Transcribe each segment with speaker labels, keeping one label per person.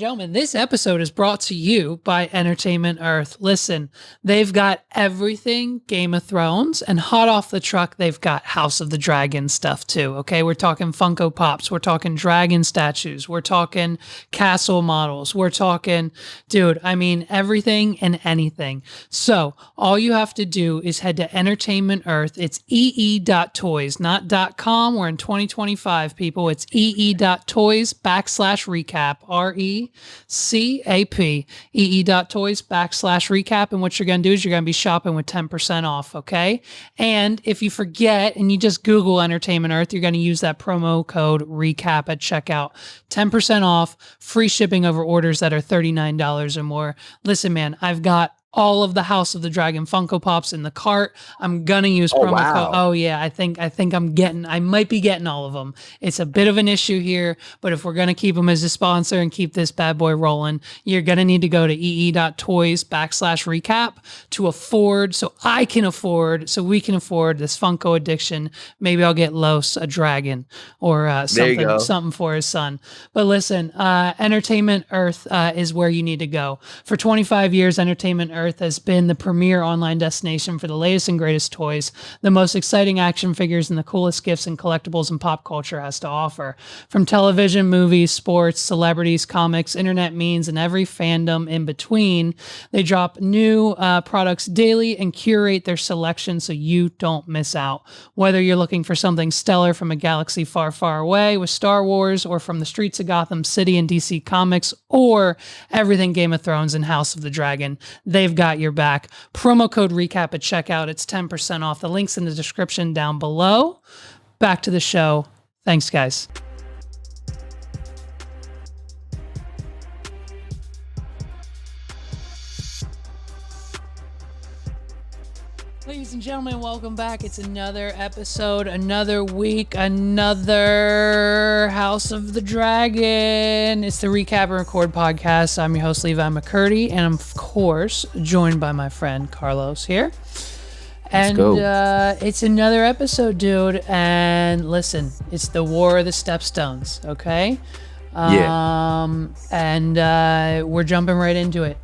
Speaker 1: gentlemen, this episode is brought to you by Entertainment Earth. Listen, they've got everything Game of Thrones, and hot off the truck, they've got House of the Dragon stuff too, okay? We're talking Funko Pops, we're talking dragon statues, we're talking castle models, we're talking, dude, I mean, everything and anything. So all you have to do is head to Entertainment Earth. It's ee.toys, not .com. We're in 2025, people. It's ee.toys/recap, RECAP, ee.toys/recap. And what you're going to do is you're going to be shopping with 10% off, okay? And if you forget and you just Google Entertainment Earth, you're going to use that promo code RECAP at checkout. 10% off, free shipping over orders that are $39 or more. Listen, man, I've got all of the House of the Dragon Funko Pops in the cart. I'm gonna use promo code. Oh yeah, I think I might be getting all of them. It's a bit of an issue here, but if we're gonna keep them as a sponsor and keep this bad boy rolling, you're gonna need to go to ee.toys/recap to afford, so we can afford this Funko addiction. Maybe I'll get Los a dragon or something for his son. But listen, Entertainment Earth is where you need to go. For 25 years, Entertainment Earth has been the premier online destination for the latest and greatest toys, the most exciting action figures, and the coolest gifts and collectibles and pop culture has to offer. From television, movies, sports, celebrities, comics, internet memes, and every fandom in between, they drop new products daily and curate their selection so you don't miss out. Whether you're looking for something stellar from a galaxy far, far away with Star Wars, or from the streets of Gotham City and DC Comics, or everything Game of Thrones and House of the Dragon, they've got your back. Promo code RECAP at checkout. It's 10% off. The link's in the description down below. Back to the show. Thanks, guys. Ladies and gentlemen, welcome back. It's another episode, another week, another House of the Dragon. It's the Recap and Record podcast. I'm your host, Levi McCurdy, and I'm, of course, joined by my friend Carlos here. And it's another episode, dude. And listen, it's the War of the Stepstones, okay? And we're jumping right into it.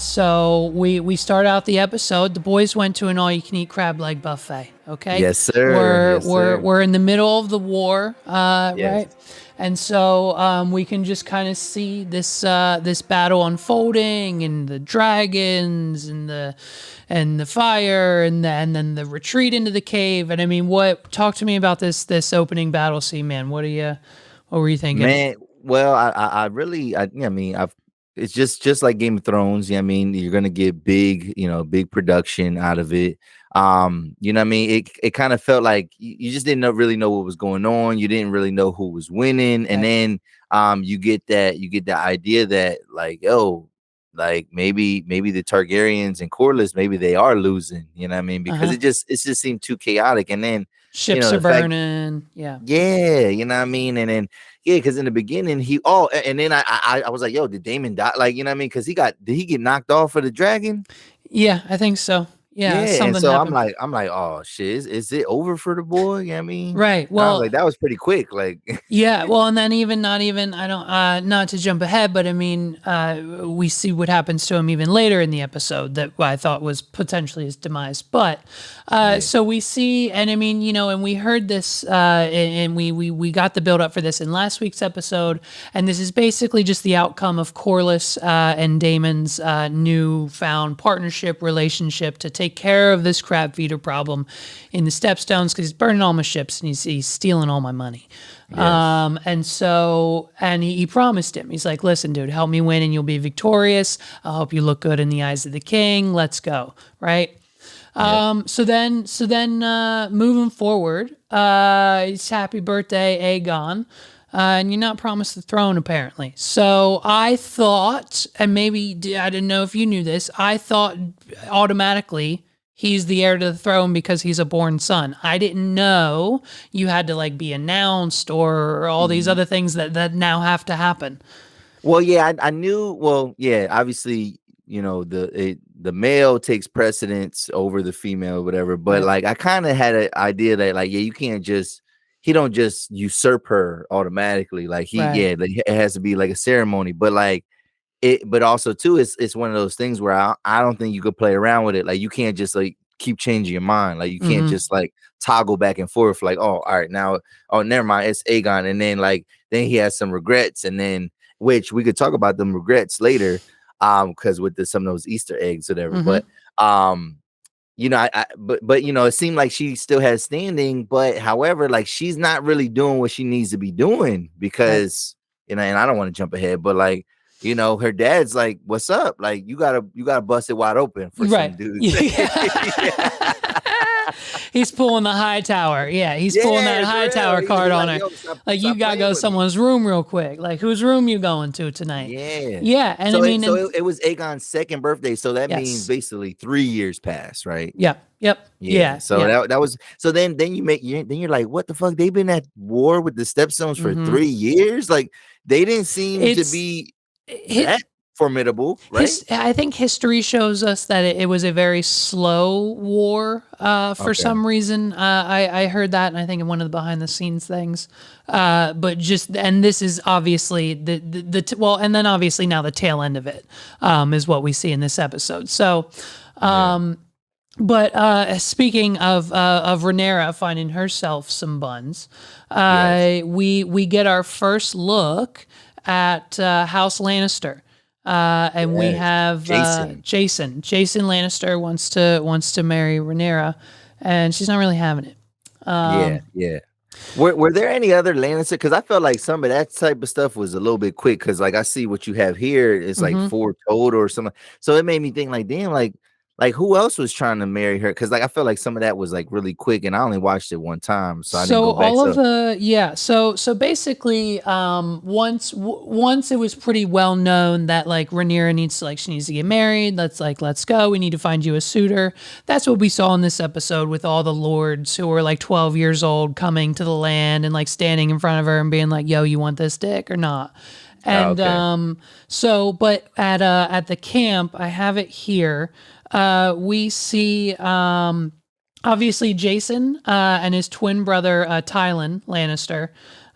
Speaker 1: So we start out the episode. The boys went to an all-you-can-eat crab leg buffet. Okay.
Speaker 2: Yes, sir.
Speaker 1: We're in the middle of the war, right? And so we can just kind of see this battle unfolding, and the dragons, and the fire, and then the retreat into the cave. And I mean, talk to me about this opening battle scene, man. What were you thinking,
Speaker 2: man? Well, it's just like Game of Thrones. I mean, you're gonna get big production out of it. It kind of felt like you just didn't really know what was going on. You didn't really know who was winning, and then you get the idea that maybe the Targaryens and Corlett, maybe they are losing. You know what I mean? Because it just seemed too chaotic, and then
Speaker 1: ships are burning. You
Speaker 2: know what I mean, and then. Yeah, because in the beginning and then I was like, yo, did Daemon die? Like, you know what I mean? Because did he get knocked off for the dragon?
Speaker 1: Yeah, I think so. Yeah,
Speaker 2: and so happened. I'm like, oh shit, is it over for the boy? You know what I mean?
Speaker 1: Right. Well,
Speaker 2: that was pretty quick. Like,
Speaker 1: yeah. Well, and then not to jump ahead, but I mean, we see what happens to him even later in the episode that I thought was potentially his demise. But so we see, and I mean, and we heard this, and we got the build up for this in last week's episode, and this is basically just the outcome of Corlett and Daemon's newfound partnership relationship to take care of this crab feeder problem in the Stepstones, because he's burning all my ships and he's stealing all my money. Yes. And he promised him, he's like, listen, dude, help me win and you'll be victorious. I'll help you look good in the eyes of the king. Let's go. Right. So then moving forward, it's happy birthday, Aegon. And you're not promised the throne, apparently. So I thought, and maybe I didn't know if you knew this, I thought automatically he's the heir to the throne because he's a born son. I didn't know you had to be announced or all these other things that now have to happen.
Speaker 2: Well, yeah, I knew. Well, yeah, obviously, the male takes precedence over the female, or whatever. But I kind of had an idea that you can't just he don't just usurp her automatically. Like
Speaker 1: Right.
Speaker 2: like, it has to be like a ceremony. But like but also too, it's one of those things where I don't think you could play around with it. Like you can't just like keep changing your mind. Like you can't
Speaker 1: Mm-hmm.
Speaker 2: just like toggle back and forth. Like, oh, all right, now, oh, never mind, it's Aegon, and then like then he has some regrets, and then which we could talk about them regrets later, because with some of those Easter eggs, whatever.
Speaker 1: Mm-hmm.
Speaker 2: But but it seemed like she still has standing, but however, like she's not really doing what she needs to be doing
Speaker 1: Right.
Speaker 2: because and I don't want to jump ahead, but like her dad's like, "What's up? Like you gotta bust it wide open for
Speaker 1: Right.
Speaker 2: some dudes."
Speaker 1: Yeah. He's pulling the high tower. Yeah, he's pulling that
Speaker 2: Yeah, for
Speaker 1: high
Speaker 2: real.
Speaker 1: tower card on
Speaker 2: Like,
Speaker 1: her.
Speaker 2: yo,
Speaker 1: Like you
Speaker 2: stop
Speaker 1: gotta
Speaker 2: playing
Speaker 1: go to
Speaker 2: with me.
Speaker 1: someone's room real quick. Like whose room you going to tonight?
Speaker 2: Yeah.
Speaker 1: Yeah, and I
Speaker 2: So
Speaker 1: mean,
Speaker 2: it was Aegon's second birthday, so that means
Speaker 1: yes.
Speaker 2: basically 3 years passed, right?
Speaker 1: Yep. Yep.
Speaker 2: Yeah.
Speaker 1: Yeah.
Speaker 2: So
Speaker 1: Yeah.
Speaker 2: that was so then you're like, what the fuck? They've been at war with the Stepstones for
Speaker 1: Mm-hmm.
Speaker 2: 3 years? Like they didn't seem to
Speaker 1: It's
Speaker 2: be
Speaker 1: it,
Speaker 2: that formidable, right?
Speaker 1: I think history shows us that it was a very slow war for
Speaker 2: Okay.
Speaker 1: some reason. I heard that, and I think in one of the behind the scenes things. But and this is obviously well, and then obviously now the tail end of it is what we see in this episode. So, but speaking of Rhaenyra finding herself some buns,
Speaker 2: Yes.
Speaker 1: we get our first look at House Lannister. And we
Speaker 2: Yes.
Speaker 1: have
Speaker 2: Jason.
Speaker 1: Jason. Jason Lannister wants to marry Rhaenyra, and she's not really having it.
Speaker 2: Yeah. Were there any other Lannister? Because I felt like some of that type of stuff was a little bit quick. Because like I see what you have here, it's like
Speaker 1: Mm-hmm.
Speaker 2: 4 total or something. So it made me think like, damn, like who else was trying to marry her? Because like I felt like some of that was like really quick, and I only watched it one time, so I didn't
Speaker 1: So
Speaker 2: go back.
Speaker 1: all of
Speaker 2: So
Speaker 1: the so basically once it was pretty well known that like Rhaenyra needs to get married. Let's go. We need to find you a suitor. That's what we saw in this episode with all the lords who were like 12 years old coming to the land and like standing in front of her and being like, "Yo, you want this dick or not?" And
Speaker 2: okay.
Speaker 1: but at the camp, I have it here. We see obviously Jason and his twin brother Tylan Lannister,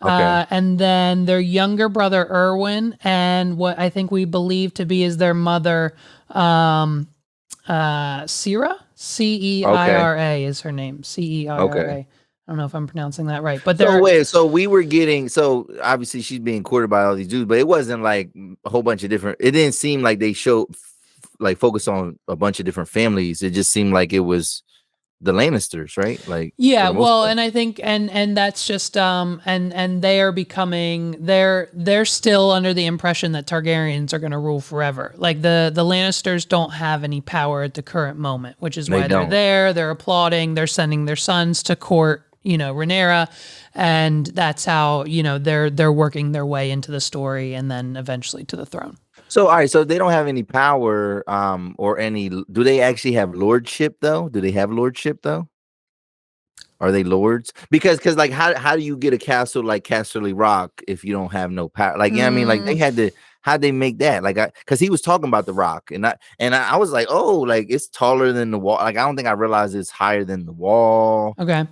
Speaker 2: Okay.
Speaker 1: and then their younger brother Erwin, and what I think we believe to be is their mother, Ceira.
Speaker 2: Okay.
Speaker 1: Ceira is her name. Ceira.
Speaker 2: Okay.
Speaker 1: I don't know if I'm pronouncing that right, but
Speaker 2: So
Speaker 1: they're
Speaker 2: wait, so we were getting so obviously she's being courted by all these dudes, but it wasn't like a whole bunch of different. It didn't seem like they showed like focus on a bunch of different families. It just seemed like it was the Lannisters, right? Like for
Speaker 1: yeah,
Speaker 2: the most
Speaker 1: well,
Speaker 2: part.
Speaker 1: and I think and that's just and they are becoming they're still under the impression that Targaryens are going to rule forever. Like the Lannisters don't have any power at the current moment, which is
Speaker 2: They
Speaker 1: why they're
Speaker 2: don't.
Speaker 1: there. They're applauding. They're sending their sons to court, Rhaenyra, and that's how they're working their way into the story and then eventually to the throne.
Speaker 2: So all right, so they don't have any power, or any. Do they actually have lordship though? Do they have lordship though? Are they lords? Because like how do you get a castle like Casterly Rock if you don't have no power? Like I mean, like they
Speaker 1: Mm,
Speaker 2: had to. How'd they make that? Like because he was talking about the rock, and I was like, oh, like it's taller than the wall. Like I don't think I realized it's higher than the wall.
Speaker 1: okay.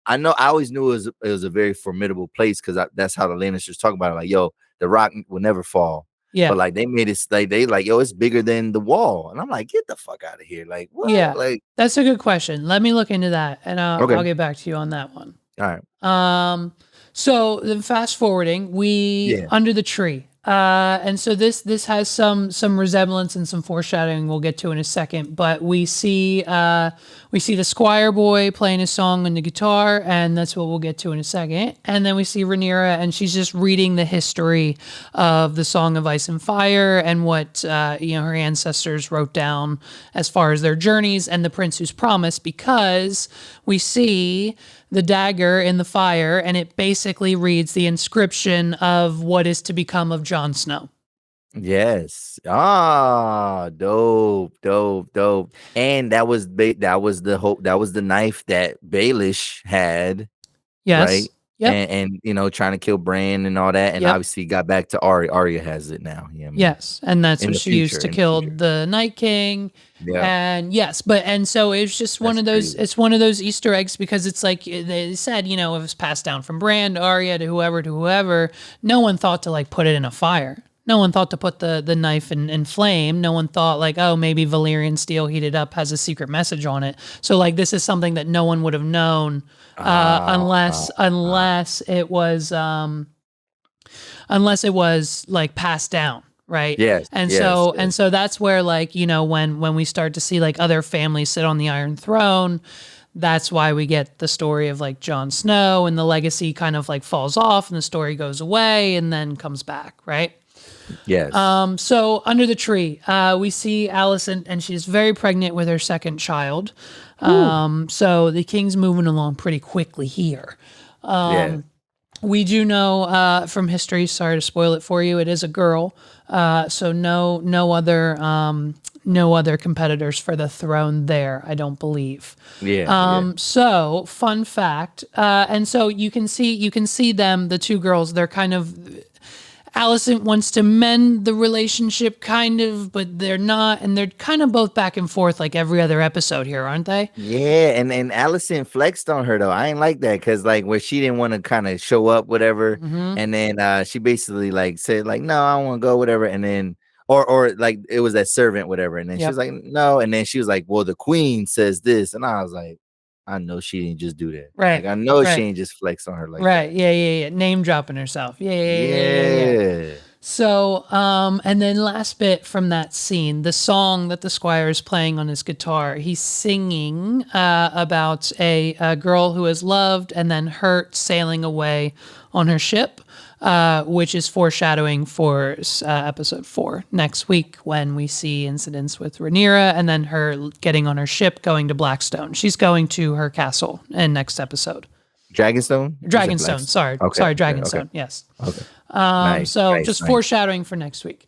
Speaker 2: I know I always knew it was a very formidable place because that's how the Lannisters talk about it. Like, yo, the rock will never fall.
Speaker 1: Yeah.
Speaker 2: But like they made it like they like, yo, it's bigger than the wall. And I'm like, get the fuck out of here. Like, what?
Speaker 1: Yeah.
Speaker 2: Like,
Speaker 1: That's a good question. Let me look into that and
Speaker 2: okay,
Speaker 1: I'll get back to you on that one.
Speaker 2: all right.
Speaker 1: So then fast forwarding, we
Speaker 2: Yeah.
Speaker 1: under the tree. And so this has some resemblance and some foreshadowing we'll get to in a second, but we see the Squire boy playing a song on the guitar, and that's what we'll get to in a second. And then we see Rhaenyra, and she's just reading the history of the Song of Ice and Fire and what her ancestors wrote down as far as their journeys and the Prince Who's Promised, because we see the dagger in the fire, and it basically reads the inscription of what is to become of Jon Snow.
Speaker 2: Yes. Ah, dope. And that was that was the hope. That was the knife that Baelish had,
Speaker 1: Yes.
Speaker 2: right?
Speaker 1: Yep.
Speaker 2: and trying to kill Bran and all that, and
Speaker 1: Yep.
Speaker 2: obviously got back to Arya. Arya has it now. Yeah, I mean,
Speaker 1: Yes, and that's
Speaker 2: in
Speaker 1: what
Speaker 2: the
Speaker 1: she used
Speaker 2: future,
Speaker 1: to
Speaker 2: in the
Speaker 1: kill
Speaker 2: future.
Speaker 1: the Night King.
Speaker 2: Yeah,
Speaker 1: And yes, and so it's just one
Speaker 2: that's
Speaker 1: of those.
Speaker 2: crazy.
Speaker 1: It's one of those Easter eggs because it's like they said, it was passed down from Bran to Arya to whoever. No one thought to like put it in a fire. No one thought to put the knife in flame. No one thought like, oh, maybe Valyrian steel heated up has a secret message on it. So like this is something that no one would have known unless it was like passed down, right?
Speaker 2: Yes,
Speaker 1: And
Speaker 2: yes,
Speaker 1: so
Speaker 2: yes.
Speaker 1: that's where like when we start to see like other families sit on the Iron Throne, that's why we get the story of like Jon Snow, and the legacy kind of like falls off and the story goes away and then comes back, right?
Speaker 2: Yes.
Speaker 1: So under the tree, we see Alicent, and she's very pregnant with her second child. So the king's moving along pretty quickly here.
Speaker 2: Yeah.
Speaker 1: We do know from history. Sorry to spoil it for you. It is a girl, so no other competitors for the throne there. I don't believe.
Speaker 2: Yeah.
Speaker 1: So fun fact, and so you can see them, the two girls. They're kind of. Alicent wants to mend the relationship, kind of, but they're not, and they're kind of both back and forth like every other episode here, aren't they?
Speaker 2: Yeah, and Alicent flexed on her though. I ain't like that because like where she didn't want to kind of show up, whatever, and then she basically like said like no, I don't want to go, whatever, and then or like it was that servant, whatever, and then she
Speaker 1: Yep.
Speaker 2: was like no, and then she was like, well, the queen says this, and I was like, I know she didn't just do that,
Speaker 1: Right.
Speaker 2: Like I know
Speaker 1: right.
Speaker 2: she ain't just flex on her like
Speaker 1: Right.
Speaker 2: that.
Speaker 1: Yeah. Name dropping herself. Yeah.
Speaker 2: Yeah.
Speaker 1: So, and then last bit from that scene, the song that the squire is playing on his guitar, he's singing about a girl who is loved and then hurt sailing away on her ship, which is foreshadowing for episode 4 next week when we see incidents with Rhaenyra and then her getting on her ship going to Blackstone. She's going to her castle in next episode.
Speaker 2: Dragonstone?
Speaker 1: Dragonstone. Sorry, Dragonstone.
Speaker 2: Okay.
Speaker 1: Yes.
Speaker 2: Okay.
Speaker 1: Nice. Foreshadowing for next week.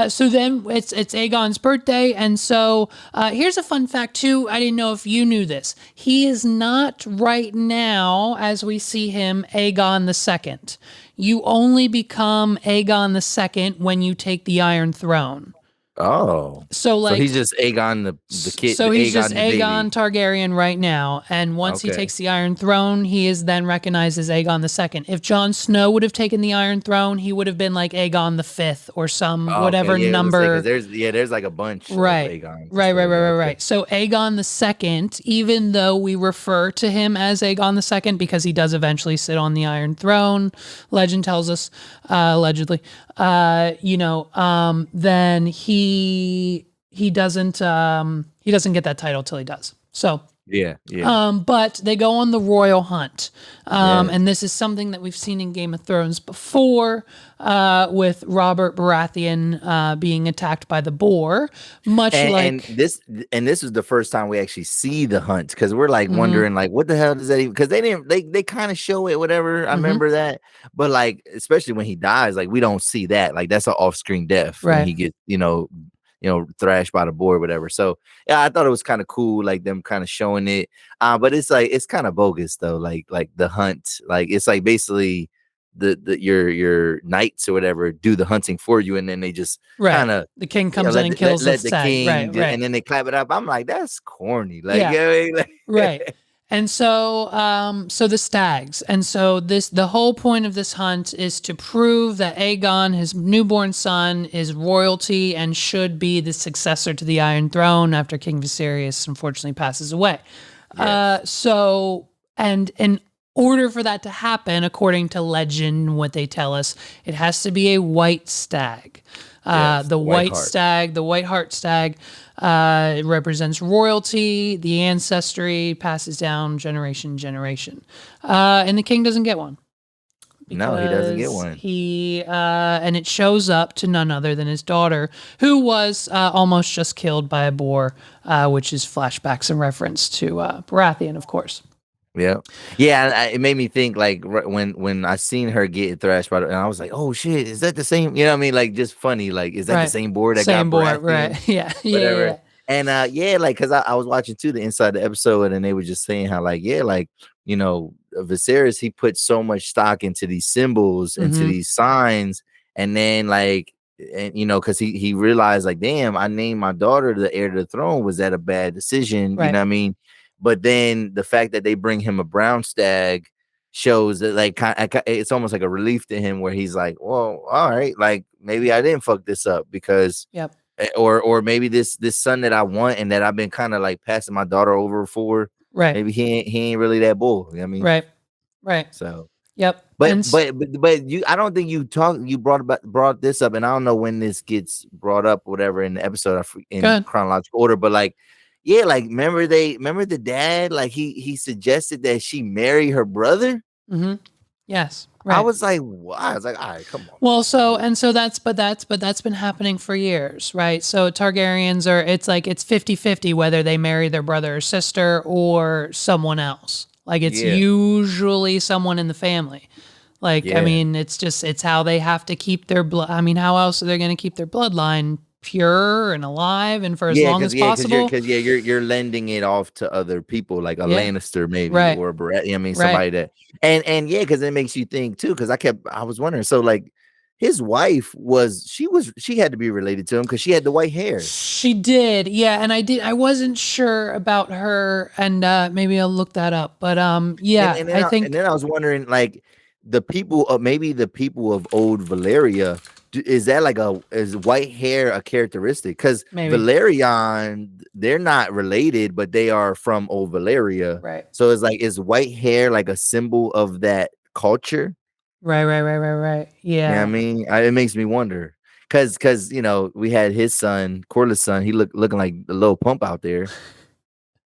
Speaker 1: So then it's Aegon's birthday, and so here's a fun fact too. I didn't know if you knew this. He is not right now, as we see him, Aegon the Second. You only become Aegon the Second when you take the Iron Throne.
Speaker 2: Oh,
Speaker 1: so
Speaker 2: he's just Aegon the kid.
Speaker 1: So he's
Speaker 2: Aegon
Speaker 1: just
Speaker 2: the
Speaker 1: Aegon
Speaker 2: baby.
Speaker 1: Targaryen right now, and once he takes the Iron Throne, he is then recognized as Aegon the Second. If Jon Snow would have taken the Iron Throne, he would have been like Aegon the Fifth or some whatever number.
Speaker 2: There's like a bunch.
Speaker 1: Right.
Speaker 2: Of Aegons.
Speaker 1: Right. So Aegon the Second, even though we refer to him as Aegon the Second because he does eventually sit on the Iron Throne, legend tells us, allegedly, then he doesn't get that title till he does. So
Speaker 2: yeah.
Speaker 1: But they go on the royal hunt, and this is something that we've seen in Game of Thrones before, with Robert Baratheon being attacked by the boar,
Speaker 2: and this was the first time we actually see the hunt because we're like wondering like what the hell does that even, because they kind of show it, whatever. I remember that, but like especially when he dies, like we don't see that, like that's an off-screen death when he gets thrashed by the boar, whatever. So yeah, I thought it was kind of cool, like them kind of showing it. But it's like it's kind of bogus though, like the hunt, like it's like basically your knights or whatever do the hunting for you, and then they just kind of
Speaker 1: the king comes in and kills the
Speaker 2: king,
Speaker 1: right.
Speaker 2: And then they clap it up. I'm like, that's corny. Like,
Speaker 1: right. And so, the stags, and so the whole point of this hunt is to prove that Aegon, his newborn son, is royalty and should be the successor to the Iron Throne after King Viserys unfortunately passes away.
Speaker 2: Yes.
Speaker 1: And in order for that to happen, according to legend, what they tell us, it has to be a white stag. The white stag, the white heart stag, it represents royalty, the ancestry, passes down generation. And the king doesn't get one.
Speaker 2: No, he doesn't get one.
Speaker 1: And it shows up to none other than his daughter, who was almost just killed by a boar, which is flashbacks and reference to Baratheon, of course.
Speaker 2: Yeah. It made me think like when I seen her get thrashed by, and I was like, oh shit, is that the same? You know what I mean? Like just funny, like is that the same board that got
Speaker 1: board, right? Yeah,
Speaker 2: whatever.
Speaker 1: Yeah.
Speaker 2: And like because I was watching too the inside the episode, and they were just saying how like Viserys, he put so much stock into these symbols, into these signs, and then because he realized like, damn, I named my daughter the heir to the throne. Was that a bad decision?
Speaker 1: Right.
Speaker 2: You know what I mean? But then the fact that they bring him a brown stag shows that like it's almost like a relief to him, where he's like, well, all right, like maybe I didn't fuck this up, because or maybe this son that I want and that I've been kind of like passing my daughter over for,
Speaker 1: right,
Speaker 2: maybe he ain't really that bull. You know what I mean?
Speaker 1: Right.
Speaker 2: So
Speaker 1: Yep.
Speaker 2: But you, I don't think you brought this up, and I don't know when this gets brought up, whatever, in the episode in chronological order. But like, yeah, like remember the dad, like he suggested that she marry her brother.
Speaker 1: Yes. Right.
Speaker 2: I was like, what? I was like, all right, come on.
Speaker 1: Well, that's been happening for years, right? So Targaryens it's 50-50 whether they marry their brother or sister or someone else. Like it's usually someone in the family. Like, I mean, it's how they have to keep their blood. I mean, how else are they going to keep their bloodline pure and alive and for as long as possible?
Speaker 2: Because you're lending it off to other people, like a Lannister maybe, or a Baratheon. I mean, somebody that and because it makes you think too. Because I was wondering, so like his wife she had to be related to him because she had the white hair.
Speaker 1: She did, yeah, and I wasn't sure about her, and maybe I'll look that up. But yeah,
Speaker 2: and then I was wondering, like the people of old Valeria. Is that like is white hair a characteristic? Because Valerian, they're not related, but they are from old Valeria.
Speaker 1: Right.
Speaker 2: So it's like, is white hair like a symbol of that culture?
Speaker 1: Right. Yeah.
Speaker 2: You know what I mean? It makes me wonder. Because we had his son, Corliss' son, he looking like a little pump out there.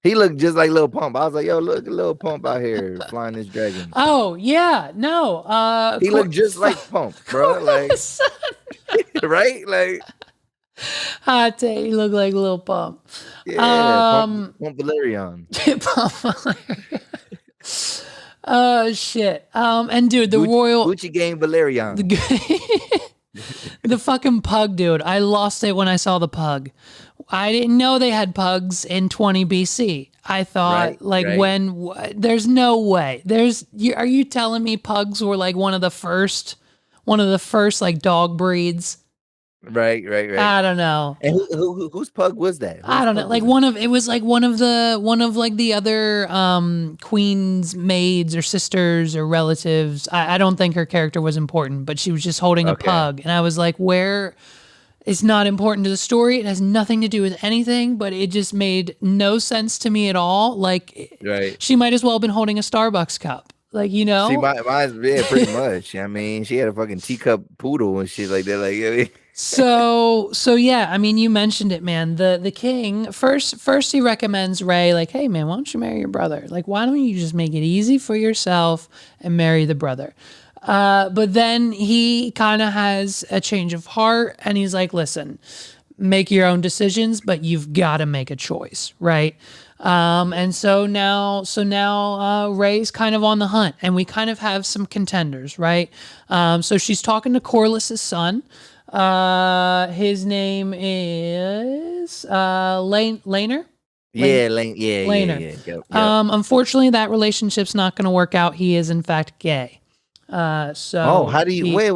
Speaker 2: He looked just like Lil Pump. I was like, yo, look at Lil Pump out here flying this dragon.
Speaker 1: Oh, yeah. No.
Speaker 2: He looked just like Pump, bro. Like, right? Like,
Speaker 1: I'd say he looked like Lil Pump.
Speaker 2: Yeah, Pump Valerian.
Speaker 1: Pump Valerian. Oh, shit. And dude, the royal...
Speaker 2: Gucci Gang Valerian.
Speaker 1: The fucking pug, dude. I lost it when I saw the pug. I didn't know they had pugs in 20 BC. I thought when there's no way. Are you telling me pugs were like one of the first like dog breeds?
Speaker 2: Right.
Speaker 1: I don't know.
Speaker 2: And whose pug was that?
Speaker 1: I don't know. Like one of the other queen's maids or sisters or relatives. I don't think her character was important, but she was just holding a pug, and I was like, where? It's not important to the story. It has nothing to do with anything, but it just made no sense to me at all. Like, she might as well have been holding a Starbucks cup. Like,
Speaker 2: She pretty much. I mean, she had a fucking teacup poodle and shit like that. Like, I mean.
Speaker 1: So yeah, I mean, you mentioned it, man. The king first he recommends Rhae, like, hey man, why don't you marry your brother? Like, why don't you just make it easy for yourself and marry the brother? But then he kind of has a change of heart, and he's like, listen, make your own decisions, but you've got to make a choice, right? And so now Rhae's kind of on the hunt, and we kind of have some contenders, right? So she's talking to Corliss's son. His name is Laenor.
Speaker 2: Laenor.
Speaker 1: Yep. Unfortunately, that relationship's not going to work out. He is in fact gay. How
Speaker 2: do you wait?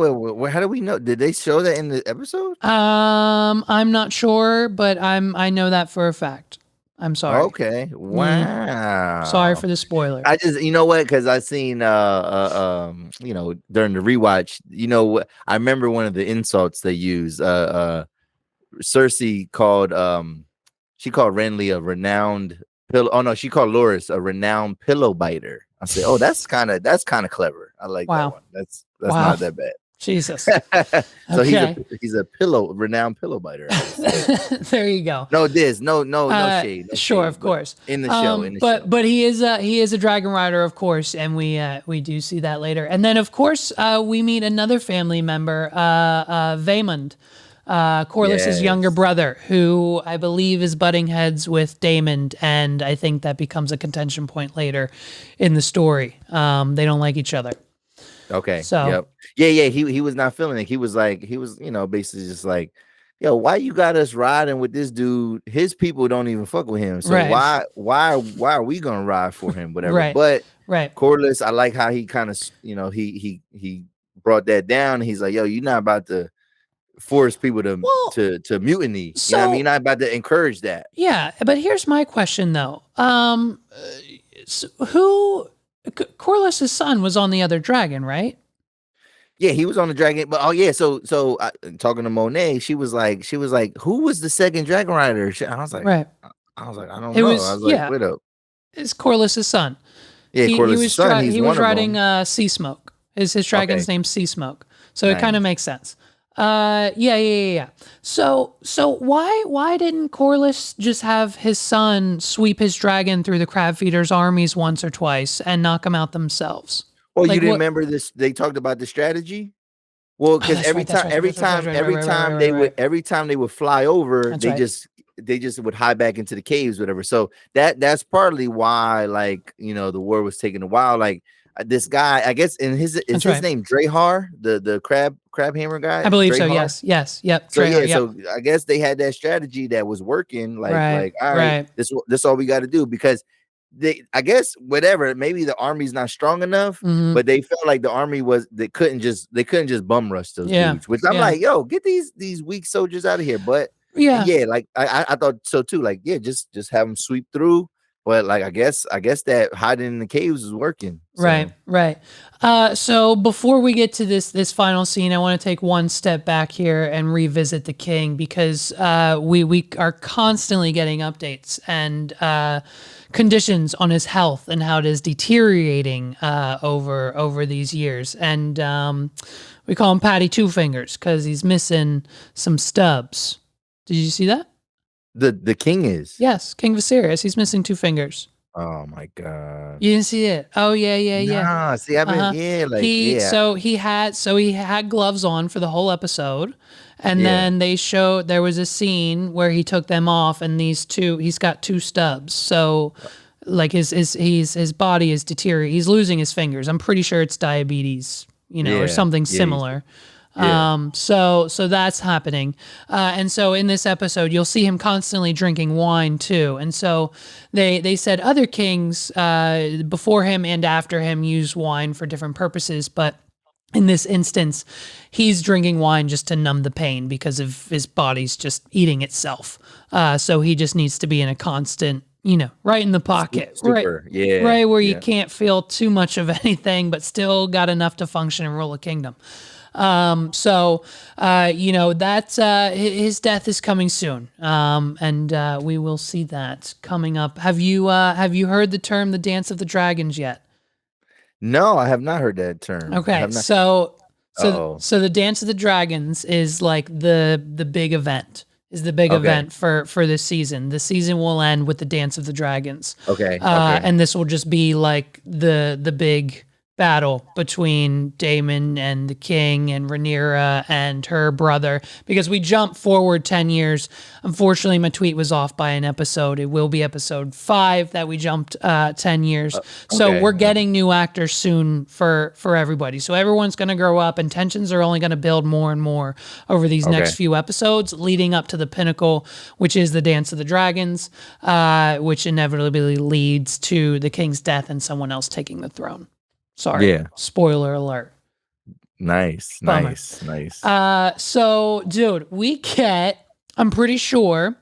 Speaker 2: How do we know? Did they show that in the episode?
Speaker 1: I'm not sure, but I know that for a fact. I'm sorry.
Speaker 2: Okay. Wow.
Speaker 1: Sorry for the spoiler.
Speaker 2: I just, you know what? Because I seen, during the rewatch, I remember one of the insults they used. Cersei called, she called Renly a renowned pillow. Oh no, she called Loras a renowned pillow biter. I said, oh, that's kind of clever. I like that one. That's not that bad.
Speaker 1: Jesus.
Speaker 2: So he's a renowned pillow biter.
Speaker 1: There you go.
Speaker 2: No shade. No
Speaker 1: sure,
Speaker 2: shade,
Speaker 1: of course.
Speaker 2: In the show.
Speaker 1: But he is a dragon rider, of course, and we do see that later. And then of course we meet another family member, Vaemond, Corliss's younger brother, who I believe is butting heads with Daemon, and I think that becomes a contention point later in the story. They don't like each other.
Speaker 2: Okay. So he was not feeling it. He was basically just like, yo, why you got us riding with this dude? His people don't even fuck with him. So why are we gonna ride for him? Whatever.
Speaker 1: Right.
Speaker 2: But
Speaker 1: Right.
Speaker 2: Corliss, I like how he kind of, he brought that down. He's like, yo, you're not about to force people
Speaker 1: Well,
Speaker 2: to mutiny. You know what I mean?
Speaker 1: so
Speaker 2: You're not about to encourage that.
Speaker 1: yeah, but here's my question though. Who Corliss's son was on the other dragon, right?
Speaker 2: Yeah, he was on the dragon, but oh yeah, so talking to Monet, she was like, who was the second dragon rider?
Speaker 1: Right.
Speaker 2: I was like, I don't
Speaker 1: It
Speaker 2: know. I
Speaker 1: was
Speaker 2: was like, wait up.
Speaker 1: It's Corliss's son.
Speaker 2: Yeah, Corliss's son. He's
Speaker 1: He
Speaker 2: one
Speaker 1: was
Speaker 2: of
Speaker 1: riding
Speaker 2: them.
Speaker 1: Sea Smoke. His dragon's
Speaker 2: Okay,
Speaker 1: named Sea Smoke. So it kind of
Speaker 2: nice.
Speaker 1: makes sense. Yeah. So why didn't Corliss just have his son sweep his dragon through the crab feeders' armies once or twice and knock them out themselves?
Speaker 2: Well, you
Speaker 1: Like
Speaker 2: didn't
Speaker 1: what?
Speaker 2: remember this? They talked about the strategy. Well,
Speaker 1: Oh,
Speaker 2: because
Speaker 1: that's right. That's right. That's right. That's right. Right.
Speaker 2: every time they would fly over,
Speaker 1: That's right.
Speaker 2: they just would hide back into the caves, whatever. So that's partly why, like, the war was taking a while. Like, this guy, I guess,
Speaker 1: That's
Speaker 2: his
Speaker 1: right.
Speaker 2: name Drahar, the crab hammer guy,
Speaker 1: I believe so.
Speaker 2: Drahar.
Speaker 1: Yes. Yep.
Speaker 2: So
Speaker 1: Treyarch,
Speaker 2: yeah,
Speaker 1: yep.
Speaker 2: so I guess they had that strategy that was working.
Speaker 1: Right.
Speaker 2: All right,
Speaker 1: Right.
Speaker 2: this all we got to do, because I guess whatever, maybe the army's not strong enough,
Speaker 1: Mm-hmm.
Speaker 2: but they felt like the army was they couldn't just bum rush those
Speaker 1: Yeah.
Speaker 2: dudes. Which I'm
Speaker 1: Yeah.
Speaker 2: like, yo, get these weak soldiers out of here. But
Speaker 1: Yeah.
Speaker 2: yeah, like I thought so too. Like, yeah, just have them sweep through. But like, I guess that hiding in the caves is working. So.
Speaker 1: Right. So before we get to this final scene, I want to take one step back here and revisit the king, because we are constantly getting updates and conditions on his health and how it is deteriorating over these years. And we call him Paddy Two Fingers because he's missing some stubs. Did you see that?
Speaker 2: The king is.
Speaker 1: Yes, King Viserys. He's missing 2 fingers.
Speaker 2: Oh my god!
Speaker 1: You didn't see it? Oh yeah.
Speaker 2: Nah, see, I've been
Speaker 1: He had gloves on for the whole episode, and then there was a scene where he took them off, and he's got 2 stubs. So, like his body is deteriorating. He's losing his fingers. I'm pretty sure it's diabetes, or something similar.
Speaker 2: Yeah.
Speaker 1: So that's happening. And so in this episode, you'll see him constantly drinking wine too. And so they said other kings before him and after him use wine for different purposes. But in this instance, he's drinking wine just to numb the pain because of his body's just eating itself. So he just needs to be in a constant, right in the pocket,
Speaker 2: Super.
Speaker 1: right where you can't feel too much of anything, but still got enough to function and rule a kingdom. That's his death is coming soon. And we will see that coming up. Have you heard the term the Dance of the Dragons yet?
Speaker 2: No, I have not heard that term.
Speaker 1: Okay. So the Dance of the Dragons is like the big event. Is the big event for this season. The season will end with the Dance of the Dragons.
Speaker 2: Okay.
Speaker 1: And this will just be like the big battle between Daemon and the king and Rhaenyra and her brother, because we jump forward 10 years. Unfortunately, my tweet was off by an episode. It will be episode 5 that we jumped 10 years. So we're getting new actors soon for everybody. So everyone's going to grow up, and tensions are only going to build more and more over these next few episodes, leading up to the pinnacle, which is the Dance of the Dragons, which inevitably leads to the king's death and someone else taking the throne. Sorry.
Speaker 2: Yeah.
Speaker 1: Spoiler alert.
Speaker 2: Nice.
Speaker 1: Bummer.
Speaker 2: Nice.
Speaker 1: So, dude, I'm pretty sure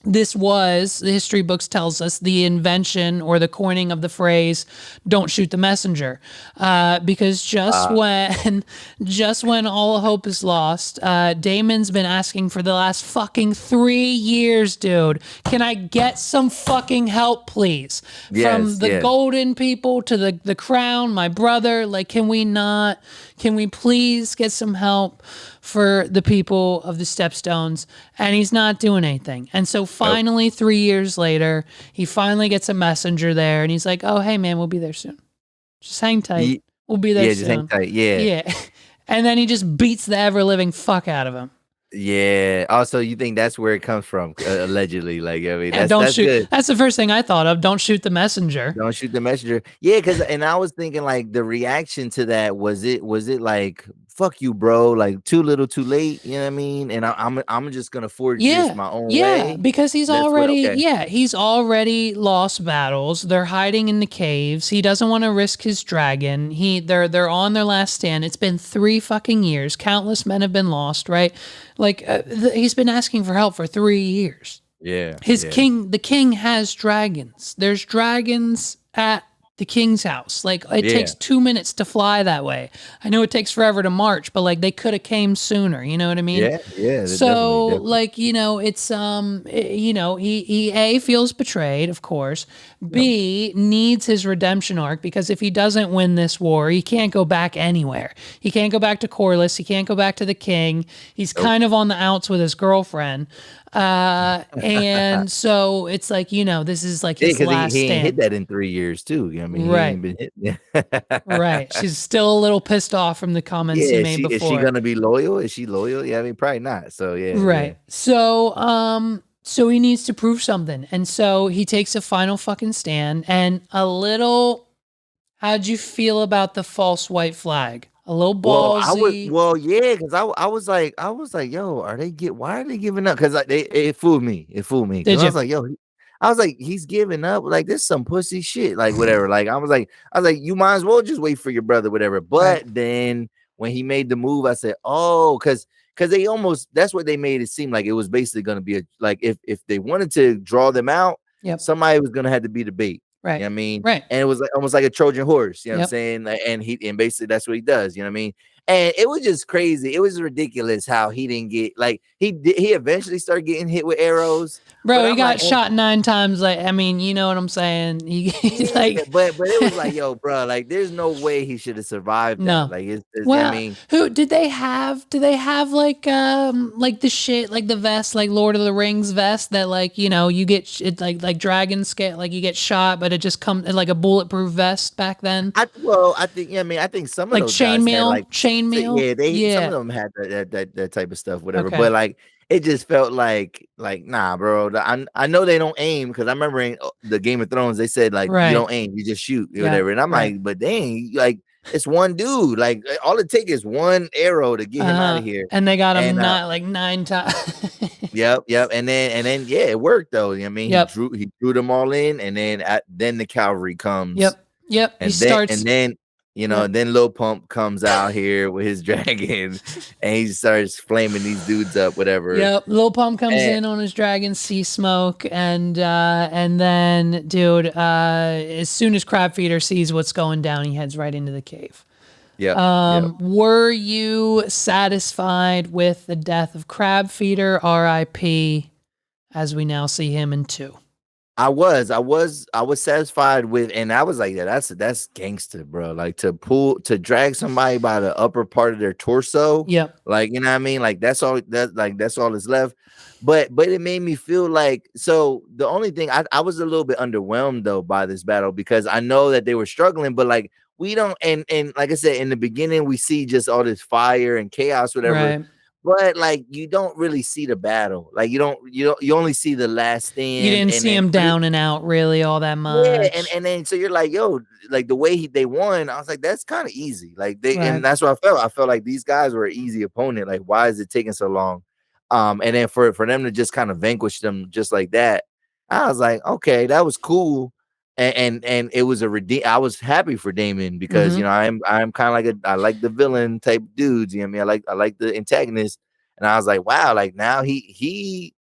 Speaker 1: this was, the history books tells us, the invention or the coining of the phrase "don't shoot the messenger," because just when all hope is lost, Daemon's been asking for the last fucking 3 years, dude. Can I get some fucking help, please? From the golden people to the crown, my brother. Like, can we please get some help for the people of the Stepstones? And he's not doing anything. And so finally, 3 years later, he finally gets a messenger there, and he's like, "Oh, hey man, we'll be there soon. Just hang tight. We'll be there soon."
Speaker 2: Just hang tight. Yeah.
Speaker 1: And then he just beats the ever living fuck out of him.
Speaker 2: Yeah. Also, you think that's where it comes from, allegedly? Like, I mean,
Speaker 1: Yeah,
Speaker 2: that's
Speaker 1: don't
Speaker 2: that's
Speaker 1: shoot.
Speaker 2: good.
Speaker 1: That's the first thing I thought of. Don't shoot the messenger.
Speaker 2: Don't shoot the messenger. Yeah, because and I was thinking like the reaction to that was it like fuck you, bro, like too little, too late. You know what I mean? And I'm just gonna forge this
Speaker 1: Yeah.
Speaker 2: my own
Speaker 1: Yeah,
Speaker 2: way.
Speaker 1: because
Speaker 2: That's what. Okay.
Speaker 1: he's already lost battles. They're hiding in the caves. He doesn't want to risk his dragon. They're on their last stand. It's been 3 fucking years. Countless men have been lost, right? Like he's been asking for help for 3 years.
Speaker 2: Yeah.
Speaker 1: His
Speaker 2: Yeah.
Speaker 1: king, the king has dragons. There's dragons at the king's house. Like it
Speaker 2: Yeah.
Speaker 1: takes 2 minutes to fly that way. I know it takes forever to march, but like they could have came sooner. You know what I mean?
Speaker 2: Yeah. Yeah. Definitely.
Speaker 1: So
Speaker 2: Definitely.
Speaker 1: like it's he A feels betrayed, of course.
Speaker 2: Yep.
Speaker 1: B needs his redemption arc because if he doesn't win this war, he can't go back anywhere. He can't go back to Corlys. He can't go back to the king. He's
Speaker 2: Nope.
Speaker 1: kind of on the outs with his girlfriend. And so it's like, this is like
Speaker 2: Yeah,
Speaker 1: his
Speaker 2: because
Speaker 1: last
Speaker 2: he ain't hit
Speaker 1: stand.
Speaker 2: that in 3 years too. I mean, he
Speaker 1: Right.
Speaker 2: ain't been hit.
Speaker 1: Right. She's still a little pissed off from the comments he
Speaker 2: Yeah,
Speaker 1: made
Speaker 2: is she
Speaker 1: before.
Speaker 2: gonna be loyal? Is she loyal? Yeah, I mean, probably not. So yeah, yeah.
Speaker 1: Right. So he needs to prove something. And so he takes a final fucking stand and a little how'd you feel about the false white flag? A little ballsy.
Speaker 2: Yeah, because I was like, yo, why are they giving up? Because it fooled me. It fooled me because
Speaker 1: Did
Speaker 2: I
Speaker 1: you?
Speaker 2: was like, yo, I was like, he's giving up. Like, this some pussy shit. Like, whatever. Like, I was like, you might as well just wait for your brother, whatever.
Speaker 1: Right.
Speaker 2: But then when he made the move, I said, oh, because they almost that's what they made it seem like it was basically gonna be like if they wanted to draw them out,
Speaker 1: Yep.
Speaker 2: somebody was gonna have to be the bait. You
Speaker 1: Right.
Speaker 2: know what I mean?
Speaker 1: Right.
Speaker 2: And it was like almost like a Trojan horse, you know what I'm
Speaker 1: Yep.
Speaker 2: saying? And basically that's what he does, you know what I mean? And it was just crazy. It was ridiculous how he didn't get like he eventually started getting hit with arrows,
Speaker 1: Bro,
Speaker 2: but
Speaker 1: he
Speaker 2: I'm like,
Speaker 1: got shot 9 times. Like, I mean, you know what I'm saying? He's
Speaker 2: yeah,
Speaker 1: like,
Speaker 2: but it was like, yo, bro, like there's no way he should have survived that.
Speaker 1: no.
Speaker 2: Like you know what I
Speaker 1: Well,
Speaker 2: mean?
Speaker 1: who did they have? Do they have like the shit like the vest like Lord of the Rings vest that like you get it like dragon scale like you get shot but it just comes like a bulletproof vest back then
Speaker 2: I think yeah, I mean, I think some of
Speaker 1: like
Speaker 2: those guys had like
Speaker 1: chainmail.
Speaker 2: yeah, they some of
Speaker 1: Yeah.
Speaker 2: them had that type of stuff, whatever.
Speaker 1: Okay.
Speaker 2: But like it just felt like nah, bro. I know they don't aim because I remember in the Game of Thrones they said like you
Speaker 1: Right.
Speaker 2: don't aim, you just shoot or
Speaker 1: Yeah.
Speaker 2: whatever. And I'm
Speaker 1: Right.
Speaker 2: like, but dang, like it's one dude. Like all it takes is one arrow to get him out of here.
Speaker 1: And they got him
Speaker 2: And
Speaker 1: not like 9 times.
Speaker 2: yep. And then yeah, it worked though. I mean,
Speaker 1: Yep.
Speaker 2: he drew them all in, and then the cavalry comes.
Speaker 1: Yep. Yep. He
Speaker 2: And then
Speaker 1: starts.
Speaker 2: and then
Speaker 1: Yep.
Speaker 2: then Lil Pump comes out here with his dragon and he starts flaming these dudes up, whatever.
Speaker 1: Yep, Lil Pump comes
Speaker 2: And
Speaker 1: in on his dragon sea smoke, and then, dude, as soon as Crab Feeder sees what's going down, he heads right into the cave.
Speaker 2: yep.
Speaker 1: Were you satisfied with the death of Crab Feeder, R.I.P., as we now see him in 2?
Speaker 2: I was satisfied with, and I was like, yeah, that's gangster, bro. Like to drag somebody by the upper part of their torso,
Speaker 1: Yep.
Speaker 2: like you know what I mean. Like that's all that's all that's left. But it made me feel like so. The only thing I was a little bit underwhelmed though by this battle because I know that they were struggling, but like we don't and like I said in the beginning we see just all this fire and chaos, whatever.
Speaker 1: Right.
Speaker 2: But like you don't really see the battle. Like you only see the last
Speaker 1: You
Speaker 2: stand
Speaker 1: didn't
Speaker 2: and
Speaker 1: see
Speaker 2: then
Speaker 1: him down and out really all that
Speaker 2: yeah,
Speaker 1: much.
Speaker 2: and then so you're like, yo, like the way they won, I was like, that's kind of easy. Like and
Speaker 1: Right.
Speaker 2: that's what I felt. I felt like these guys were an easy opponent. Like, why is it taking so long? And then for them to just kind of vanquish them just like that, I was like, okay, that was cool. And it was I was happy for Daemon because
Speaker 1: Mm-hmm.
Speaker 2: I'm kind of like I like the villain type dudes. You know what I mean? I like the antagonist, and I was like, wow, like now he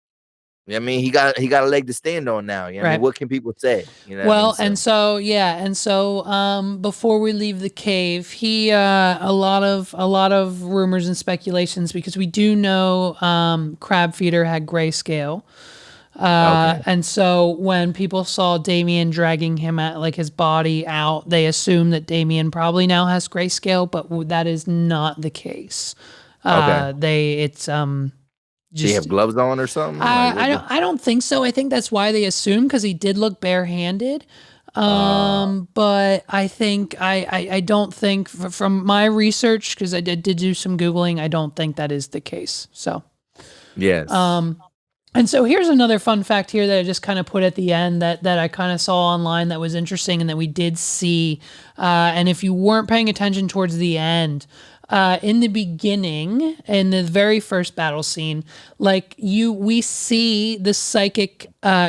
Speaker 2: I mean, he got a leg to stand on now. You know what I mean,
Speaker 1: Right.
Speaker 2: what can people say? You know what I mean?
Speaker 1: Well,
Speaker 2: So
Speaker 1: and so before we leave the cave, he a lot of rumors and speculations because we do know Crab Feeder had grayscale.
Speaker 2: okay,
Speaker 1: And so when people saw Damien dragging him at like his body out, they assumed that Damien probably now has grayscale, but that is not the case.
Speaker 2: okay.
Speaker 1: It's
Speaker 2: Do you
Speaker 1: just
Speaker 2: have gloves on or something? Like
Speaker 1: I don't think so. I think that's why they assume because he did look barehanded. But I think I don't think from my research because I did do some googling. I don't think that is the case. So
Speaker 2: Yes.
Speaker 1: And so here's another fun fact here that I just kind of put at the end that I kind of saw online that was interesting and that we did see. And if you weren't paying attention towards the end, in the beginning, in the very first battle scene, we see the psychic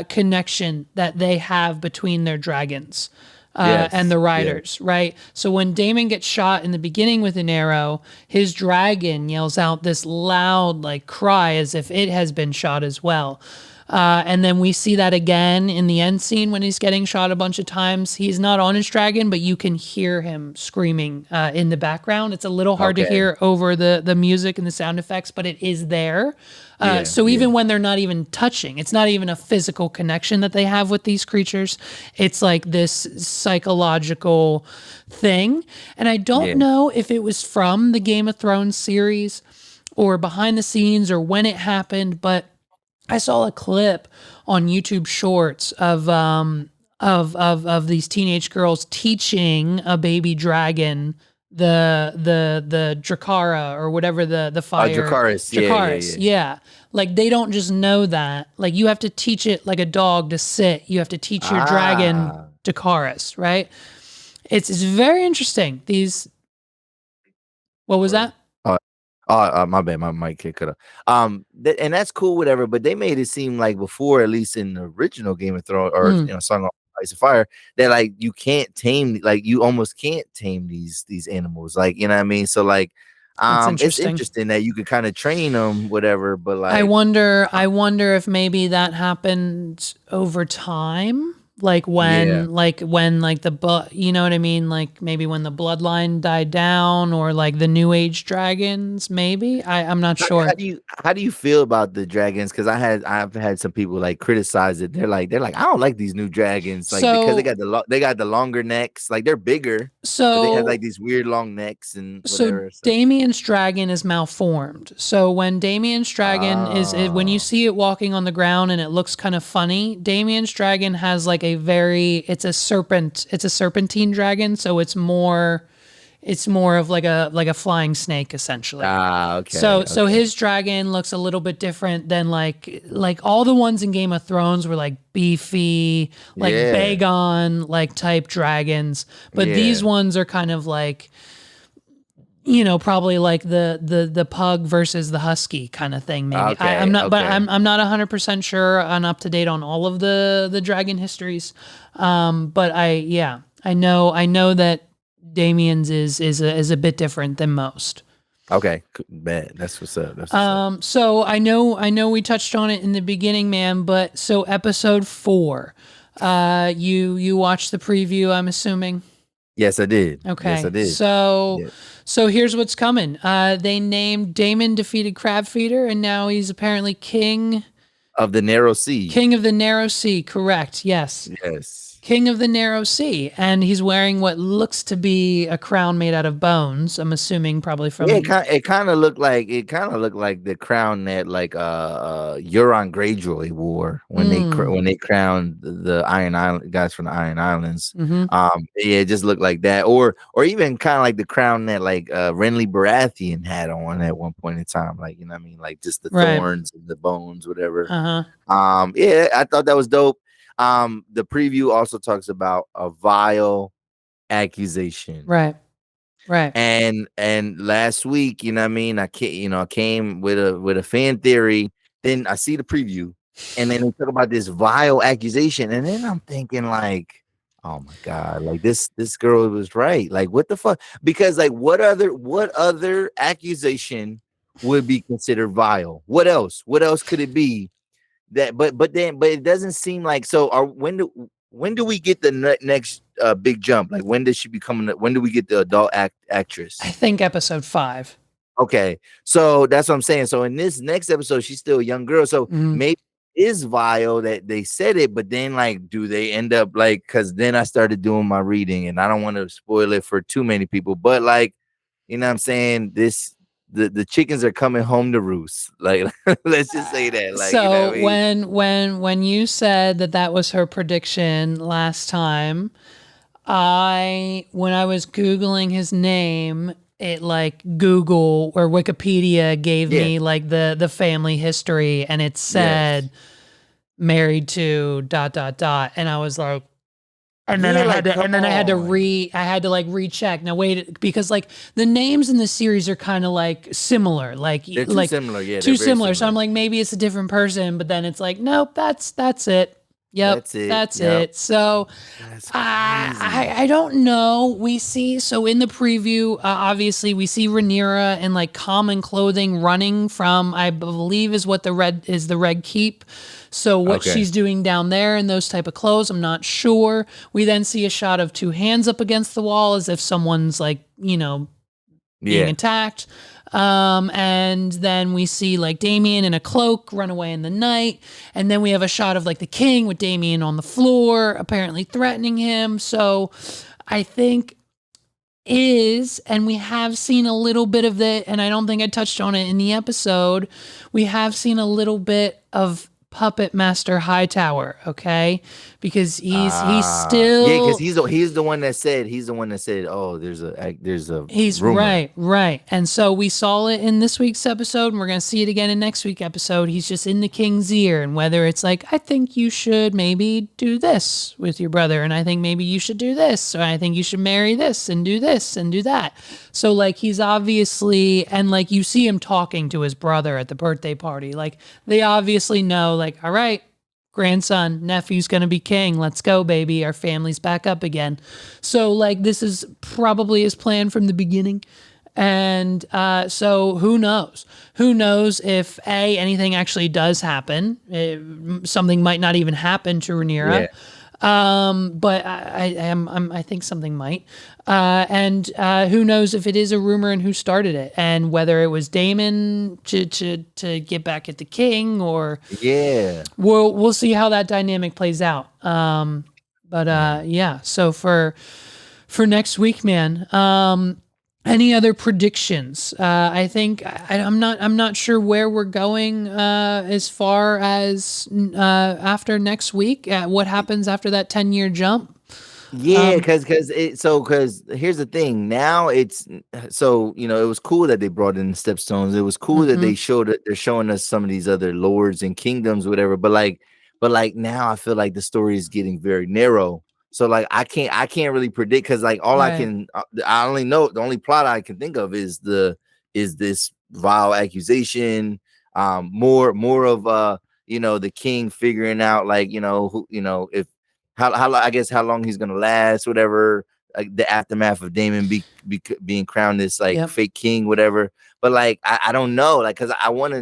Speaker 1: connection that they have between their dragons. And
Speaker 2: Yes.
Speaker 1: the
Speaker 2: Yeah.
Speaker 1: riders, right? So when Daemon gets shot in the beginning with an arrow, his dragon yells out this loud cry as if it has been shot as well. And then we see that again in the end scene when he's getting shot a bunch of times. He's not on his dragon, but you can hear him screaming in the background. It's a little hard to
Speaker 2: Okay.
Speaker 1: hear over the music and the sound effects, but it is there.
Speaker 2: Yeah.
Speaker 1: So
Speaker 2: Yeah.
Speaker 1: even when they're not even touching, it's not even a physical connection that they have with these creatures. It's like this psychological thing. And I don't
Speaker 2: Yeah.
Speaker 1: know if it was from the Game of Thrones series or behind the scenes or when it happened, but I saw a clip on YouTube Shorts of these teenage girls teaching a baby dragon the Drakara or whatever the fire
Speaker 2: Dracarys. Yeah. Yeah.
Speaker 1: Dracaris.
Speaker 2: Yeah.
Speaker 1: Yeah. Like they don't just know that. Like you have to teach it like a dog to sit. You have to teach your dragon
Speaker 2: Ah.
Speaker 1: Dracaris, right? It's very interesting. These what was
Speaker 2: Word.
Speaker 1: that?
Speaker 2: My bad, my mic cut up. And that's cool, whatever. But they made it seem like before, at least in the original Game of Thrones or
Speaker 1: Mm,
Speaker 2: Song of Ice and Fire, that like you can't tame, like you almost can't tame these animals, like you know what I mean. So like,
Speaker 1: that's
Speaker 2: it's
Speaker 1: interesting.
Speaker 2: interesting that you could kind of train them, whatever. But
Speaker 1: I
Speaker 2: like,
Speaker 1: wonder I wonder if maybe that happened over time.
Speaker 2: yeah.
Speaker 1: When you know what I mean? Like maybe when the bloodline died down or like the new age dragons, maybe. I'm not
Speaker 2: How
Speaker 1: sure.
Speaker 2: do you feel about the dragons? Because I've had some people like criticize it. They're like I don't like these new dragons like because
Speaker 1: So
Speaker 2: they got the longer necks, like they're bigger, but they have like
Speaker 1: so
Speaker 2: these weird long necks and
Speaker 1: so
Speaker 2: whatever. So
Speaker 1: Damien's dragon is malformed. So when Damien's dragon when you
Speaker 2: oh
Speaker 1: see it walking on the ground and it looks kind of funny, Damien's dragon has like it's a serpentine dragon, so it's more of like a flying snake essentially.
Speaker 2: okay,
Speaker 1: So
Speaker 2: okay,
Speaker 1: his dragon looks a little bit different than like all the ones in Game of Thrones were like beefy, like
Speaker 2: yeah,
Speaker 1: Bagon like type dragons, but these
Speaker 2: yeah,
Speaker 1: ones are kind of like probably like the pug versus the husky kind of thing. Maybe I'm
Speaker 2: okay,
Speaker 1: not, but
Speaker 2: okay,
Speaker 1: I'm not 100% sure on up to date on all of the dragon histories. But I know that Damien's is a bit different than most.
Speaker 2: okay. Man, that's what's up. That's what's up.
Speaker 1: So I know we touched on it in the beginning, man. But so episode 4, you watched the preview, I'm assuming.
Speaker 2: Yes, I did. Yes, I
Speaker 1: Okay,
Speaker 2: did.
Speaker 1: so
Speaker 2: Yeah.
Speaker 1: so here's what's coming. They named Daemon defeated Crab Feeder, and now he's apparently
Speaker 2: Of the narrow sea.
Speaker 1: king of the Narrow Sea. Correct? Yes,
Speaker 2: Yes.
Speaker 1: king of the Narrow Sea, and he's wearing what looks to be a crown made out of bones. I'm assuming probably
Speaker 2: Yeah,
Speaker 1: from.
Speaker 2: it kind of looked like the crown that like Euron Greyjoy wore
Speaker 1: Mm,
Speaker 2: when they crowned the Iron Island guys from the Iron Islands.
Speaker 1: mm-hmm.
Speaker 2: Yeah, it just looked like that, or even kind of like the crown that like Renly Baratheon had on at one point in time, like you know what I mean, like just the
Speaker 1: Right.
Speaker 2: thorns and the bones, whatever.
Speaker 1: Uh huh.
Speaker 2: Yeah, I thought that was dope. The preview also talks about a vile accusation.
Speaker 1: Right. Right.
Speaker 2: And last week, you know what I mean, I came with a fan theory, then I see the preview, and then they talk about this vile accusation, and then I'm thinking like, oh my god, like this girl was right. Like what the fuck? Because like what other accusation would be considered vile? What else? What else could it be? But it doesn't seem like so. When do we get the next big jump? Like when does she become? When do we get the adult actress?
Speaker 1: I think episode 5.
Speaker 2: Okay, so that's what I'm saying. So in this next episode, she's still a young girl. So
Speaker 1: Mm,
Speaker 2: maybe it is vile that they said it, but then like, do they end up like? Because then I started doing my reading, and I don't want to spoil it for too many people. But like, you know what I'm saying? The chickens are coming home to roost. Like, let's just say that. Like, you know
Speaker 1: So
Speaker 2: what I mean?
Speaker 1: when you said that was her prediction last time, when I was googling his name, it like Google or Wikipedia gave
Speaker 2: Yeah.
Speaker 1: me like the family history, and it
Speaker 2: Yes.
Speaker 1: said married to ... and I was like, and then
Speaker 2: Yeah, like come
Speaker 1: I had to
Speaker 2: on.
Speaker 1: like recheck. Now wait, because like the names in the series are kind of like similar,
Speaker 2: They're too similar. Yeah, they're
Speaker 1: too
Speaker 2: very
Speaker 1: similar. So I'm
Speaker 2: similar.
Speaker 1: like, maybe it's a different person, but then it's like, nope, that's it. Yep,
Speaker 2: That's it.
Speaker 1: that's
Speaker 2: Yep.
Speaker 1: it. So
Speaker 2: That's crazy.
Speaker 1: I don't know. We see, so in the preview, obviously we see Rhaenyra in like common clothing running from, I believe is what the Red Keep. So what
Speaker 2: Okay.
Speaker 1: she's doing down there in those type of clothes, I'm not sure. We then see a shot of two hands up against the wall as if someone's like, being
Speaker 2: Yeah.
Speaker 1: attacked. And then we see like Damien in a cloak run away in the night. And then we have a shot of like the king with Damien on the floor, apparently threatening him. So I think and we have seen a little bit of it, and I don't think I touched on it in the episode. We have seen a little bit of Puppet Master Hightower, okay? Because he's
Speaker 2: Yeah, because
Speaker 1: still
Speaker 2: he's the one that said, oh, there's a
Speaker 1: He's
Speaker 2: rumor.
Speaker 1: right. And so we saw it in this week's episode, and we're going to see it again in next week's episode. He's just in the king's ear, and whether it's like, I think you should maybe do this with your brother, and I think maybe you should do this, or I think you should marry this and do that. So like he's obviously, and like you see him talking to his brother at the birthday party. Like they obviously know, like, all right, grandson, nephew's gonna be king. Let's go, baby. Our family's back up again. So, like, this is probably his plan from the beginning. And so, who knows? Who knows if anything actually does happen? Something might not even happen to Rhaenyra.
Speaker 2: Yeah.
Speaker 1: But I think something might. And who knows if it is a rumor and who started it, and whether it was Daemon to get back at the king, or
Speaker 2: Yeah.
Speaker 1: we'll see how that dynamic plays out. Yeah. So for next week, man. Any other predictions? I think I'm not sure where we're going as far as after next week. What happens after that 10-year jump?
Speaker 2: Yeah, because here's the thing. Now it's so it was cool that they brought in the Stepstones. It was cool that they're showing us some of these other lords and kingdoms, whatever. But like now I feel like the story is getting very narrow. So like I can't really predict, because like all
Speaker 1: Right.
Speaker 2: I only know, the only plot I can think of is this vile accusation. More of the king figuring out, like, who, if how I guess how long he's gonna last, whatever, like the aftermath of Daemon being crowned this like fake king, whatever. But like I don't know, like, because I want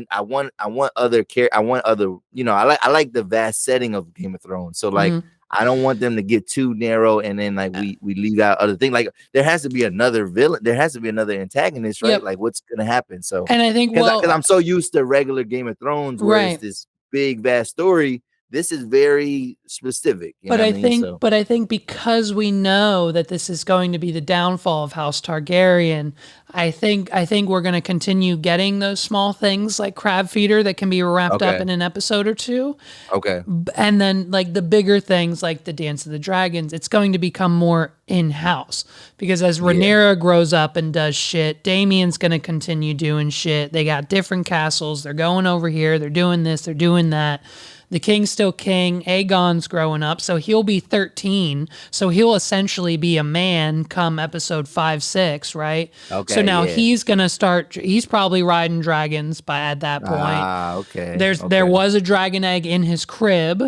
Speaker 2: other I like the vast setting of Game of Thrones. So like I don't want them to get too narrow, and then like we leave out other things. Like there has to be another villain, there has to be another antagonist, right? Like what's gonna happen? So,
Speaker 1: and I think,
Speaker 2: because I'm so used to regular Game of Thrones where it's this big vast story. This is very specific,
Speaker 1: but I think because we know that this is going to be the downfall of House Targaryen, I think we're going to continue getting those small things like Crab Feeder that can be wrapped up in an episode or two.
Speaker 2: Okay.
Speaker 1: And then like the bigger things like the Dance of the Dragons, it's going to become more in-house, because as Rhaenyra grows up and does shit, Damien's going to continue doing shit. They got different castles. They're going over here. They're doing this. They're doing that. The king's still king. Aegon's growing up, so he'll be 13. So he'll essentially be a man come episode 5, 6, right?
Speaker 2: Okay.
Speaker 1: So now he's gonna start. He's probably riding dragons at that point.
Speaker 2: Okay.
Speaker 1: There was a dragon egg in his crib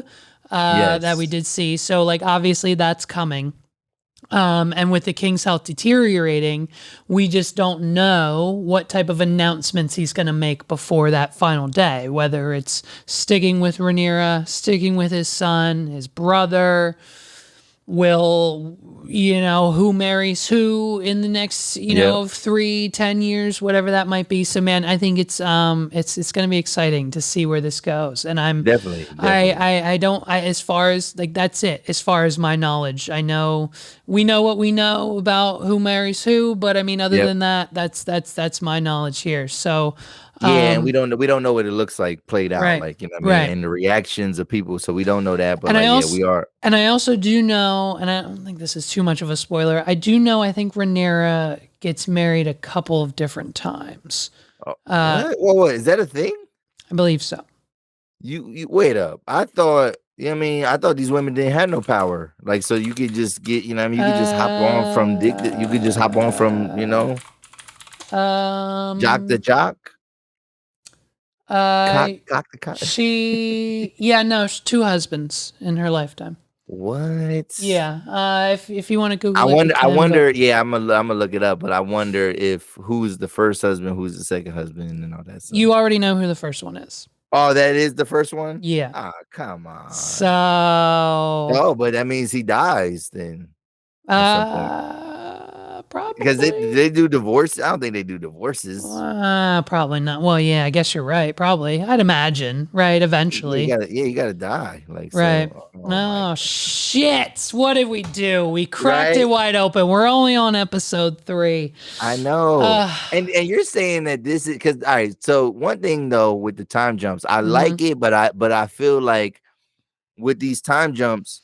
Speaker 1: that we did see. So like obviously that's coming. And with the king's health deteriorating, we just don't know what type of announcements he's going to make before that final day, whether it's sticking with Rhaenyra, sticking with his son, his brother, who marries who in the next, 3-10 years, whatever that might be. So man, I think it's going to be exciting to see where this goes. And I'm
Speaker 2: definitely.
Speaker 1: as far as like, that's it. As far as my knowledge, we know what we know about who marries who, but I mean, other than that, that's my knowledge here. So,
Speaker 2: and we don't know what it looks like played out, like, and the reactions of people. So we don't know that, but we are.
Speaker 1: And I also do know, and I don't think this is too much of a spoiler, I do know, I think Rhaenyra gets married a couple of different times.
Speaker 2: Oh, what? Is that a thing?
Speaker 1: I believe so.
Speaker 2: You wait up. I thought. I mean, I thought these women didn't have no power. Like, so you could just get, you know, I mean, you could just hop on from dick. You could just hop on from, you know, jock to jock. Cock to cock.
Speaker 1: No, 2 husbands in her lifetime.
Speaker 2: What?
Speaker 1: Yeah. If you want to Google
Speaker 2: I wonder. Yeah, I'm gonna look it up, but I wonder if who's the first husband, who's the second husband, and all that stuff.
Speaker 1: You already know who the first one is.
Speaker 2: Oh, that is the first one?
Speaker 1: Yeah.
Speaker 2: Ah, come on.
Speaker 1: So.
Speaker 2: Oh, but that means he dies then.
Speaker 1: Probably.
Speaker 2: Because they do divorce. I don't think they do divorces.
Speaker 1: Probably not. Well, yeah, I guess you're right. Probably. I'd imagine. Right. Eventually.
Speaker 2: You gotta die. Like,
Speaker 1: right.
Speaker 2: So,
Speaker 1: shit. What did we do? We cracked it wide open. We're only on episode 3.
Speaker 2: I know. And you're saying that this is because, all right. So one thing though, with the time jumps, I like it, but I feel like with these time jumps,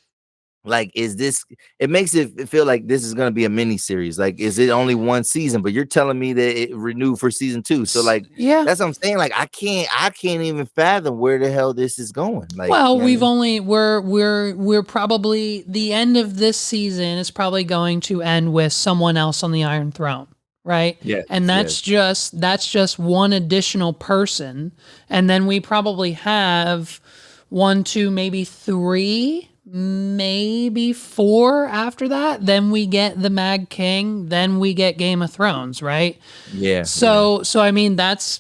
Speaker 2: like, it makes it feel like this is going to be a mini series. Like, is it only one season, but you're telling me that it renewed for season 2. So like, that's what I'm saying. Like, I can't even fathom where the hell this is going. Like,
Speaker 1: well, we're probably, the end of this season is probably going to end with someone else on the Iron Throne. Right.
Speaker 2: Yeah.
Speaker 1: And that's just one additional person. And then we probably have 1, 2, maybe 3, maybe 4 after that. Then we get the Mad King. Then we get Game of Thrones, right?
Speaker 2: Yeah.
Speaker 1: So I mean, that's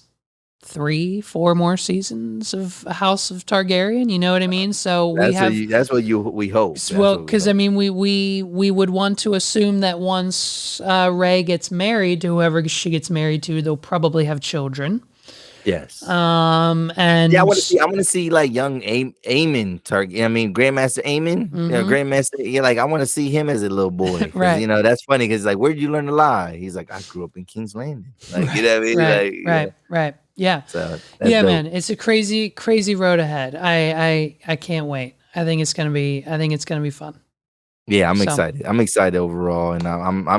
Speaker 1: 3, 4 more seasons of House of Targaryen. You know what I mean? So we
Speaker 2: hope.
Speaker 1: Well, because I mean, we would want to assume that once Rhae gets married to whoever she gets married to, they'll probably have children.
Speaker 2: Yes.
Speaker 1: And
Speaker 2: I want to see like young Aemon Targaryen. I mean, Grandmaster Aemon. Grandmaster. Yeah, like I want to see him as a little boy.
Speaker 1: Right.
Speaker 2: You know, that's funny because like, where did you learn to lie? He's like, I grew up in King's Landing. Like, you know what I mean?
Speaker 1: Right. Yeah.
Speaker 2: So
Speaker 1: yeah, dope. Man, it's a crazy road ahead. I can't wait. I think it's gonna be fun.
Speaker 2: Yeah, I'm excited. I'm excited overall, and I'm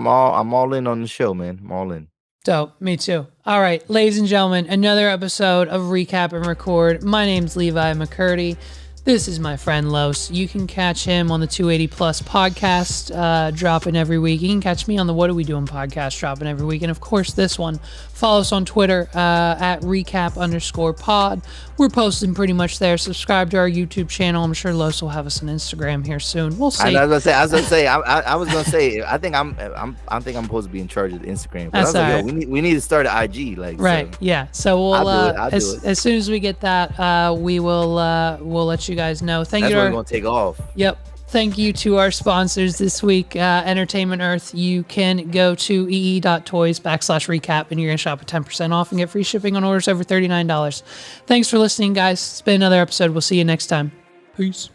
Speaker 2: all in on the show, man. I'm all in.
Speaker 1: Dope. Me too. All right, ladies and gentlemen, another episode of Recap and Record. My name's Levi McCurdy. This is my friend Los. You can catch him on the 280 Plus podcast, dropping every week. You can catch me on the What Are We Doing podcast, dropping every week. And of course, this one. Follow us on Twitter at recap_pod. We're posting pretty much there. Subscribe to our YouTube channel. I'm sure Los will have us on Instagram here soon. We'll see.
Speaker 2: I was gonna say. I think I'm supposed to be in charge of the Instagram.
Speaker 1: That's all right.
Speaker 2: We need to start an IG. Like,
Speaker 1: right. So. Yeah. So we'll
Speaker 2: I'll do it.
Speaker 1: As soon as we get that, we'll let you guys know.
Speaker 2: That's when we're gonna take off.
Speaker 1: Yep. Thank you to our sponsors this week, Entertainment Earth. You can go to ee.toys/recap and you're gonna shop at 10% off and get free shipping on orders over $39. Thanks for listening, guys. It's been another episode. We'll see you next time. Peace.